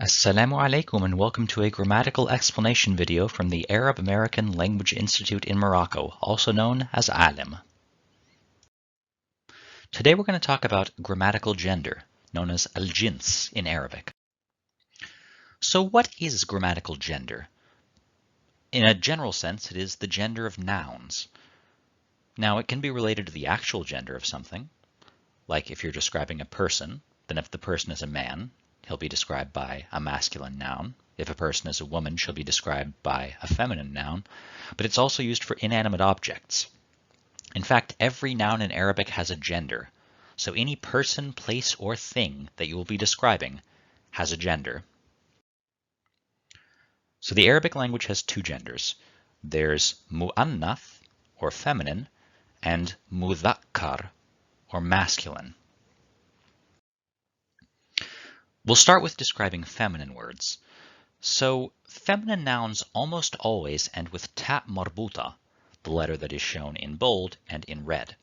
Assalamu alaikum and welcome to a grammatical explanation video from the Arab American Language Institute in Morocco, also known as AALIM. Today we're going to talk about grammatical gender, known as al-jins in Arabic. So what is grammatical gender? In a general sense, it is the gender of nouns. Now, it can be related to the actual gender of something, like if you're describing a person, then if the person is a man, he'll be described by a masculine noun. If a person is a woman, she'll be described by a feminine noun. But it's also used for inanimate objects. In fact, every noun in Arabic has a gender. So any person, place, or thing that you will be describing has a gender. So the Arabic language has two genders. There's mu'annath, or feminine, and mudhakkar, or masculine. We'll start with describing feminine words. So feminine nouns almost always end with ta marbuta, the letter that is shown in bold and in red.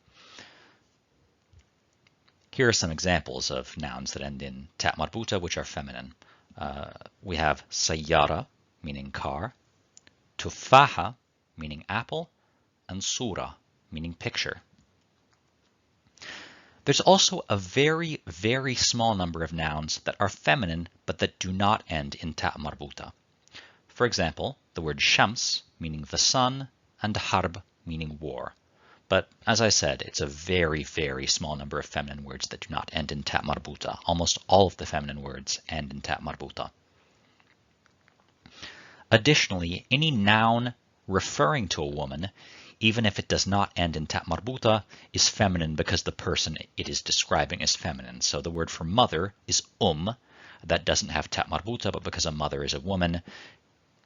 Here are some examples of nouns that end in ta marbuta, which are feminine. We have sayyara, meaning car, tufaha, meaning apple, and sura, meaning picture. There's also a very, very small number of nouns that are feminine but that do not end in ta marbuta. For example, the word shams, meaning the sun, and harb, meaning war. But as I said, it's a very, very small number of feminine words that do not end in ta marbuta. Almost all of the feminine words end in ta marbuta. Additionally, any noun referring to a woman, even if it does not end in ta marbuta, is feminine because the person it is describing is feminine. So the word for mother is that doesn't have ta marbuta, but because a mother is a woman,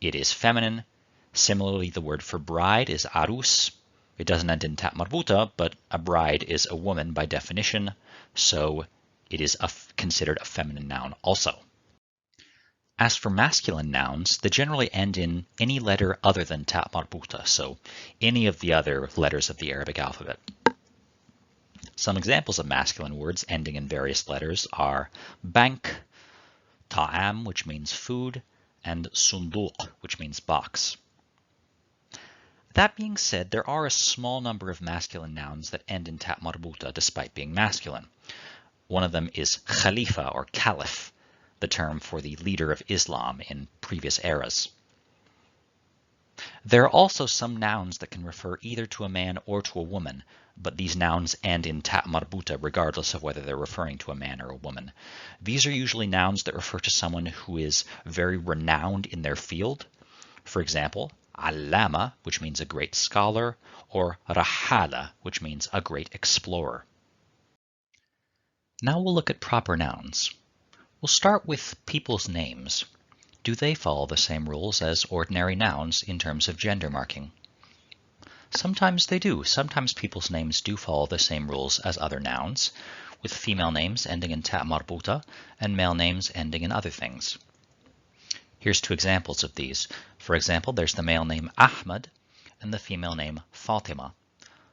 it is feminine. Similarly, the word for bride is arus. It doesn't end in ta marbuta, but a bride is a woman by definition, so it is considered a feminine noun also. As for masculine nouns, they generally end in any letter other than ta marbuta, so any of the other letters of the Arabic alphabet. Some examples of masculine words ending in various letters are bank, ta'am, which means food, and sunduq, which means box. That being said, there are a small number of masculine nouns that end in ta marbuta despite being masculine. One of them is khalifa or caliph, the term for the leader of Islam in previous eras. There are also some nouns that can refer either to a man or to a woman, but these nouns end in ta marbuta regardless of whether they're referring to a man or a woman. These are usually nouns that refer to someone who is very renowned in their field. For example, allama, which means a great scholar, or rahala, which means a great explorer. Now we'll look at proper nouns. We'll start with people's names. Do they follow the same rules as ordinary nouns in terms of gender marking? Sometimes they do. Sometimes people's names do follow the same rules as other nouns, with female names ending in ta marbuta and male names ending in other things. Here's two examples of these. For example, there's the male name Ahmad and the female name Fatima.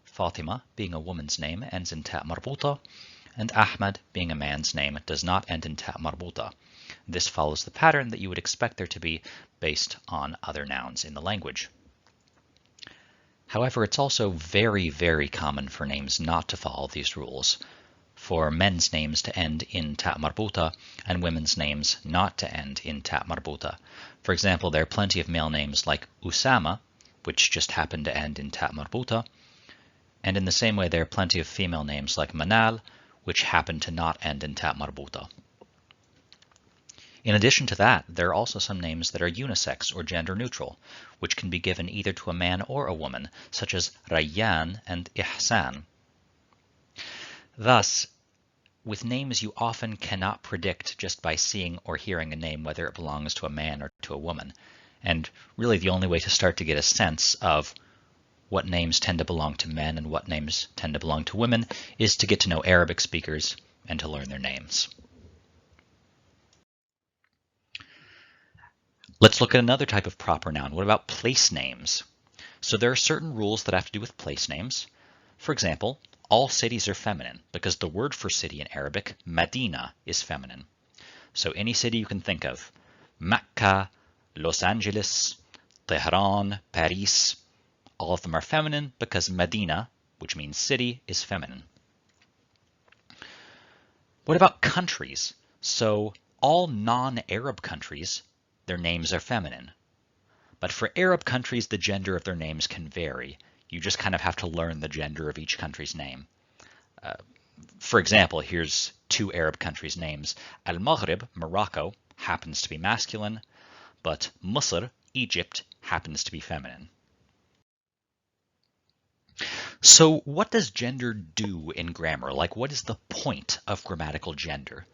Fatima, being a woman's name, ends in ta marbuta, and Ahmad, being a man's name, does not end in ta marbuta. This follows the pattern that you would expect there to be based on other nouns in the language. However, it's also very, very common for names not to follow these rules, for men's names to end in ta marbuta and women's names not to end in ta marbuta. For example, there are plenty of male names like Usama, which just happen to end in ta marbuta, and in the same way there are plenty of female names like Manal, which happen to not end in ta marbuta. In addition to that, there are also some names that are unisex or gender neutral, which can be given either to a man or a woman, such as Rayyan and Ihsan. Thus, with names you often cannot predict just by seeing or hearing a name whether it belongs to a man or to a woman. And really the only way to start to get a sense of what names tend to belong to men and what names tend to belong to women is to get to know Arabic speakers and to learn their names. Let's look at another type of proper noun. What about place names? So there are certain rules that have to do with place names. For example, all cities are feminine because the word for city in Arabic, Medina, is feminine. So any city you can think of, Mecca, Los Angeles, Tehran, Paris. All of them are feminine because Medina, which means city, is feminine. What about countries? So all non-Arab countries, their names are feminine. But for Arab countries, the gender of their names can vary. You just kind of have to learn the gender of each country's name. For example, here's two Arab countries' names. Al-Maghrib, Morocco, happens to be masculine, but Misr, Egypt, happens to be feminine. So what does gender do in grammar? Like, what is the point of grammatical gender?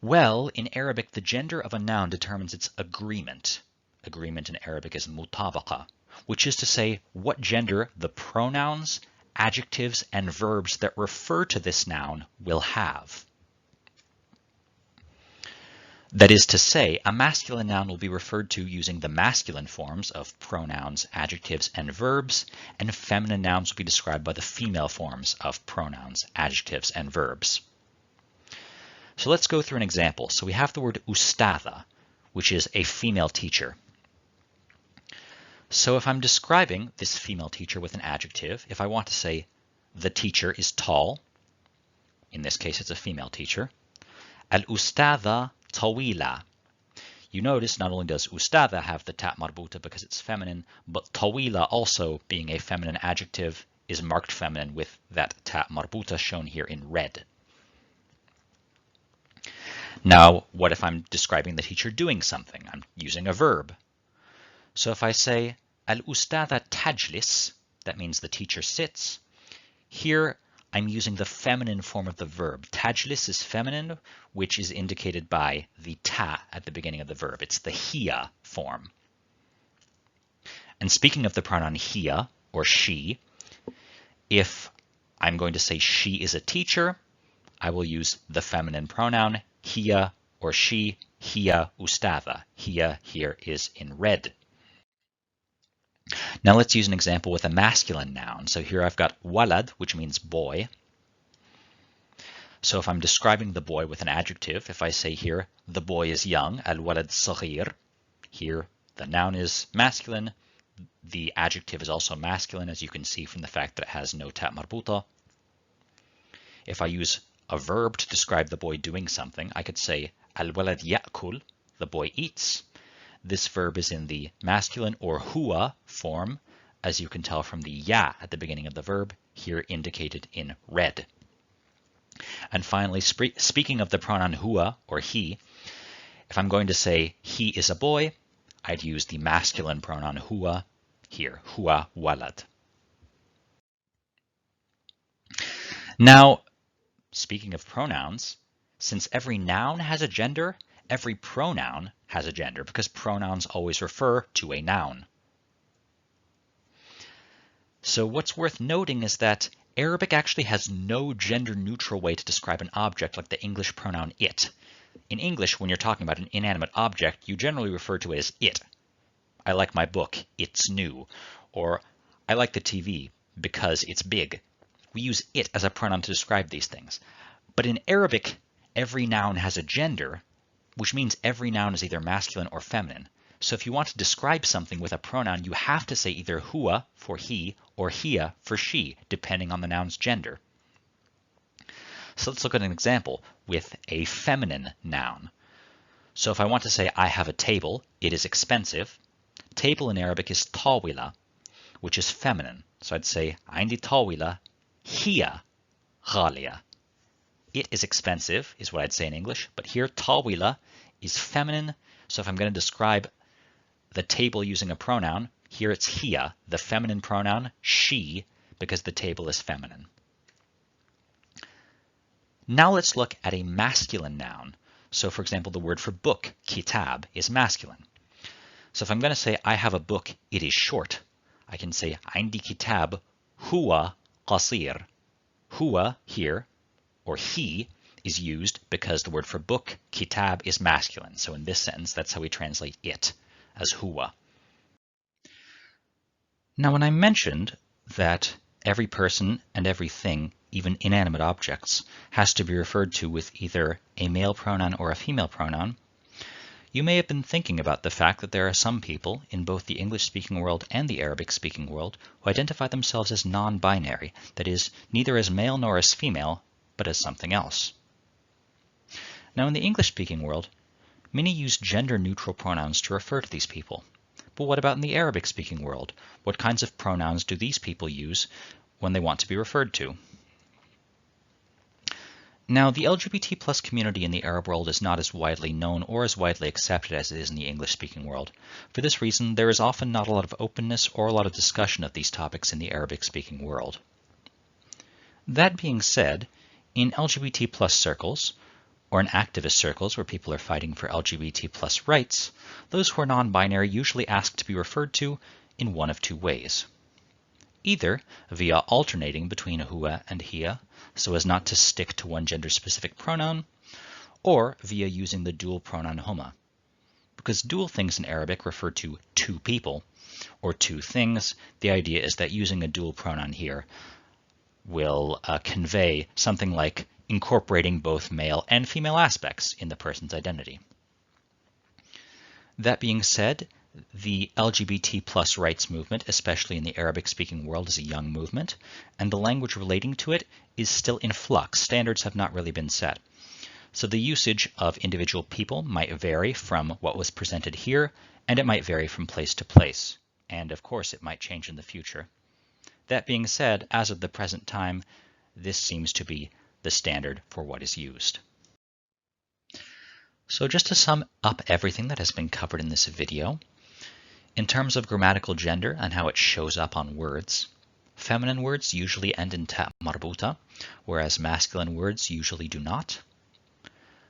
Well, in Arabic, the gender of a noun determines its agreement. Agreement in Arabic is mutabaqa, which is to say what gender the pronouns, adjectives, and verbs that refer to this noun will have. That is to say, a masculine noun will be referred to using the masculine forms of pronouns, adjectives, and verbs, and feminine nouns will be described by the female forms of pronouns, adjectives, and verbs. So let's go through an example. So we have the word ustadha, which is a female teacher. So if I'm describing this female teacher with an adjective, if I want to say the teacher is tall, in this case it's a female teacher, al-ustadha tawila. You notice not only does ustadha have the ta marbuta because it's feminine, but tawila also being a feminine adjective is marked feminine with that ta marbuta shown here in red. Now, what if I'm describing the teacher doing something? I'm using a verb. So if I say al-ustadha tajlis, that means the teacher sits. Here I'm using the feminine form of the verb. Tajlis is feminine, which is indicated by the ta at the beginning of the verb. It's the hiya form. And speaking of the pronoun hiya, or she, if I'm going to say she is a teacher, I will use the feminine pronoun hiya or she, hiya ustadha. Hiya here is in red. Now let's use an example with a masculine noun. So here I've got walad, which means boy. So if I'm describing the boy with an adjective, if I say here, the boy is young, al-walad saghir, here the noun is masculine, the adjective is also masculine, as you can see from the fact that it has no ta marbuta. If I use a verb to describe the boy doing something, I could say al-walad ya'kul, the boy eats. This verb is in the masculine or huwa form, as you can tell from the ya at the beginning of the verb, here indicated in red. And finally, speaking of the pronoun huwa or he, if I'm going to say he is a boy, I'd use the masculine pronoun huwa here, huwa walad. Now, speaking of pronouns, since every noun has a gender, every pronoun has a gender because pronouns always refer to a noun. So what's worth noting is that Arabic actually has no gender-neutral way to describe an object like the English pronoun it. In English, when you're talking about an inanimate object, you generally refer to it as it. I like my book, it's new. Or I like the TV because it's big. We use it as a pronoun to describe these things. But in Arabic, every noun has a gender, which means every noun is either masculine or feminine. So if you want to describe something with a pronoun, you have to say either huwa for he or hiya for she, depending on the noun's gender. So let's look at an example with a feminine noun. So if I want to say I have a table, it is expensive. Table in Arabic is tawila, which is feminine. So I'd say عندي tawila hiya غالية. It is expensive, is what I'd say in English, but here tawila is feminine. So if I'm going to describe the table using a pronoun, here it's hiya, the feminine pronoun, she, because the table is feminine. Now let's look at a masculine noun. So for example, the word for book, kitab, is masculine. So if I'm going to say I have a book, it is short, I can say عندي kitab huwa qasir. Huwa here, or he, is used because the word for book, kitab, is masculine. So in this sentence, that's how we translate it, as huwa. Now when I mentioned that every person and everything, even inanimate objects, has to be referred to with either a male pronoun or a female pronoun, You may have been thinking about the fact that there are some people in both the English-speaking world and the Arabic-speaking world who identify themselves as non-binary, that is, neither as male nor as female, but as something else. Now, in the English-speaking world, many use gender-neutral pronouns to refer to these people. But what about in the Arabic-speaking world? What kinds of pronouns do these people use when they want to be referred to? Now, the LGBT plus community in the Arab world is not as widely known or as widely accepted as it is in the English-speaking world. For this reason, there is often not a lot of openness or a lot of discussion of these topics in the Arabic-speaking world. That being said, in LGBT plus circles, or in activist circles where people are fighting for LGBT plus rights, those who are non-binary usually ask to be referred to in one of two ways. Either via alternating between huwa and hiya, so as not to stick to one gender-specific pronoun, or via using the dual pronoun huma. Because dual things in Arabic refer to two people, or two things, the idea is that using a dual pronoun here will convey something like incorporating both male and female aspects in the person's identity. That being said, the LGBT plus rights movement, especially in the Arabic-speaking world, is a young movement, and the language relating to it is still in flux. Standards have not really been set. So the usage of individual people might vary from what was presented here, and it might vary from place to place. And of course, it might change in the future. That being said, as of the present time, this seems to be the standard for what is used. So just to sum up everything that has been covered in this video, in terms of grammatical gender and how it shows up on words, feminine words usually end in ta marbuta, whereas masculine words usually do not.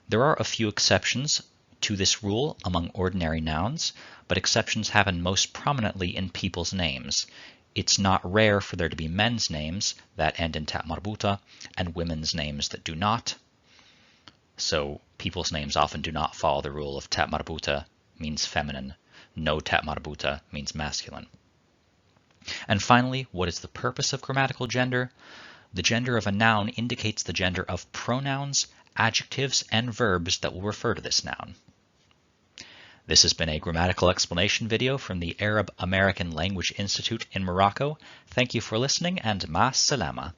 There are a few exceptions to this rule among ordinary nouns, but exceptions happen most prominently in people's names. It's not rare for there to be men's names that end in ta marbuta and women's names that do not. So people's names often do not follow the rule of ta marbuta means feminine, no ta marbuta means masculine. And finally, what is the purpose of grammatical gender? The gender of a noun indicates the gender of pronouns, adjectives, and verbs that will refer to this noun. This has been a grammatical explanation video from the Arab American Language Institute in Morocco. Thank you for listening, and ma salama.